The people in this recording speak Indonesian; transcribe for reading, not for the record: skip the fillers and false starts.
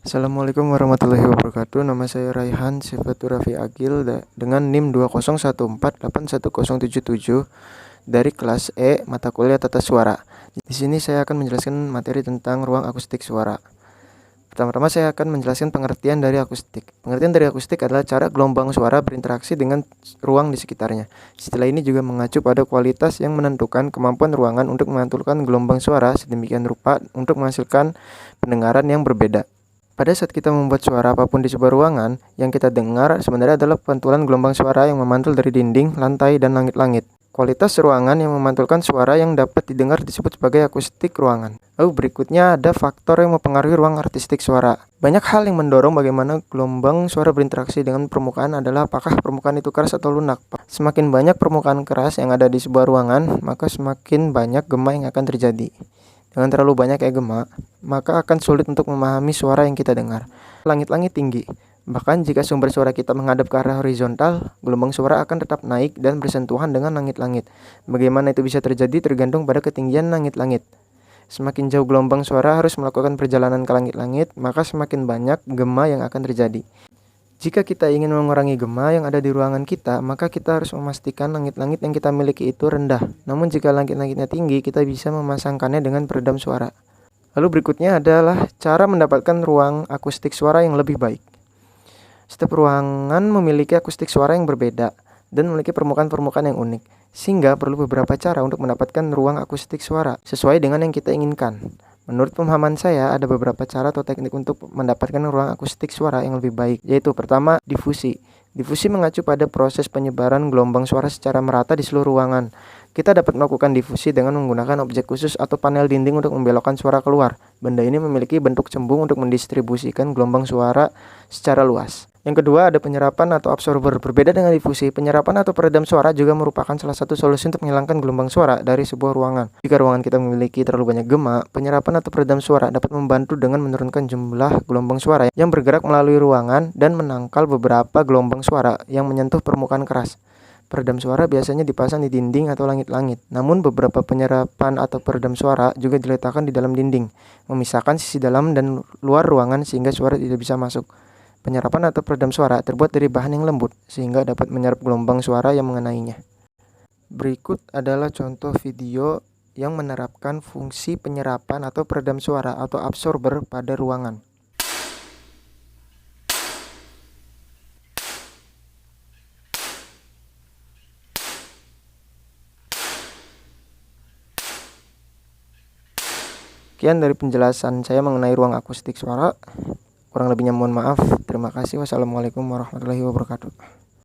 Assalamualaikum warahmatullahi wabarakatuh. Nama saya Raihan Sifatur Rafi Agil dengan NIM 2014810777 dari kelas E mata kuliah Tata Suara. Di sini saya akan menjelaskan materi tentang ruang akustik suara. Pertama-tama saya akan menjelaskan pengertian dari akustik. Pengertian dari akustik adalah cara gelombang suara berinteraksi dengan ruang di sekitarnya. Istilah ini juga mengacu pada kualitas yang menentukan kemampuan ruangan untuk memantulkan gelombang suara sedemikian rupa untuk menghasilkan pendengaran yang berbeda. Pada saat kita membuat suara apapun di sebuah ruangan, yang kita dengar sebenarnya adalah pantulan gelombang suara yang memantul dari dinding, lantai, dan langit-langit. Kualitas ruangan yang memantulkan suara yang dapat didengar disebut sebagai akustik ruangan. Lalu berikutnya ada faktor yang mempengaruhi ruang artistik suara. Banyak hal yang mendorong bagaimana gelombang suara berinteraksi dengan permukaan adalah apakah permukaan itu keras atau lunak. Semakin banyak permukaan keras yang ada di sebuah ruangan, maka semakin banyak gema yang akan terjadi. Dengan terlalu banyak gema, maka akan sulit untuk memahami suara yang kita dengar. Langit-langit tinggi. Bahkan jika sumber suara kita menghadap ke arah horizontal, gelombang suara akan tetap naik dan bersentuhan dengan langit-langit. Bagaimana itu bisa terjadi tergantung pada ketinggian langit-langit. Semakin jauh gelombang suara harus melakukan perjalanan ke langit-langit, maka semakin banyak gema yang akan terjadi. Jika kita ingin mengurangi gema yang ada di ruangan kita, maka kita harus memastikan langit-langit yang kita miliki itu rendah. Namun jika langit-langitnya tinggi, kita bisa memasangkannya dengan peredam suara. Lalu berikutnya adalah cara mendapatkan ruang akustik suara yang lebih baik. Setiap ruangan memiliki akustik suara yang berbeda dan memiliki permukaan-permukaan yang unik, sehingga perlu beberapa cara untuk mendapatkan ruang akustik suara sesuai dengan yang kita inginkan. Menurut pemahaman saya, ada beberapa cara atau teknik untuk mendapatkan ruang akustik suara yang lebih baik, yaitu pertama, difusi. Difusi mengacu pada proses penyebaran gelombang suara secara merata di seluruh ruangan. Kita dapat melakukan difusi dengan menggunakan objek khusus atau panel dinding untuk membelokkan suara keluar. Benda ini memiliki bentuk cembung untuk mendistribusikan gelombang suara secara luas. Yang kedua, ada penyerapan atau absorber. Berbeda dengan difusi, penyerapan atau peredam suara juga merupakan salah satu solusi untuk menghilangkan gelombang suara dari sebuah ruangan. Jika ruangan kita memiliki terlalu banyak gema, penyerapan atau peredam suara dapat membantu dengan menurunkan jumlah gelombang suara yang bergerak melalui ruangan dan menangkal beberapa gelombang suara yang menyentuh permukaan keras. Peredam suara biasanya dipasang di dinding atau langit-langit, namun beberapa penyerapan atau peredam suara juga diletakkan di dalam dinding, memisahkan sisi dalam dan luar ruangan sehingga suara tidak bisa masuk. Penyerapan atau peredam suara terbuat dari bahan yang lembut, sehingga dapat menyerap gelombang suara yang mengenainya. Berikut adalah contoh video yang menerapkan fungsi penyerapan atau peredam suara atau absorber pada ruangan. Sekian dari penjelasan saya mengenai ruang akustik suara. Kurang lebihnya mohon maaf. Terima kasih. Wassalamualaikum warahmatullahi wabarakatuh.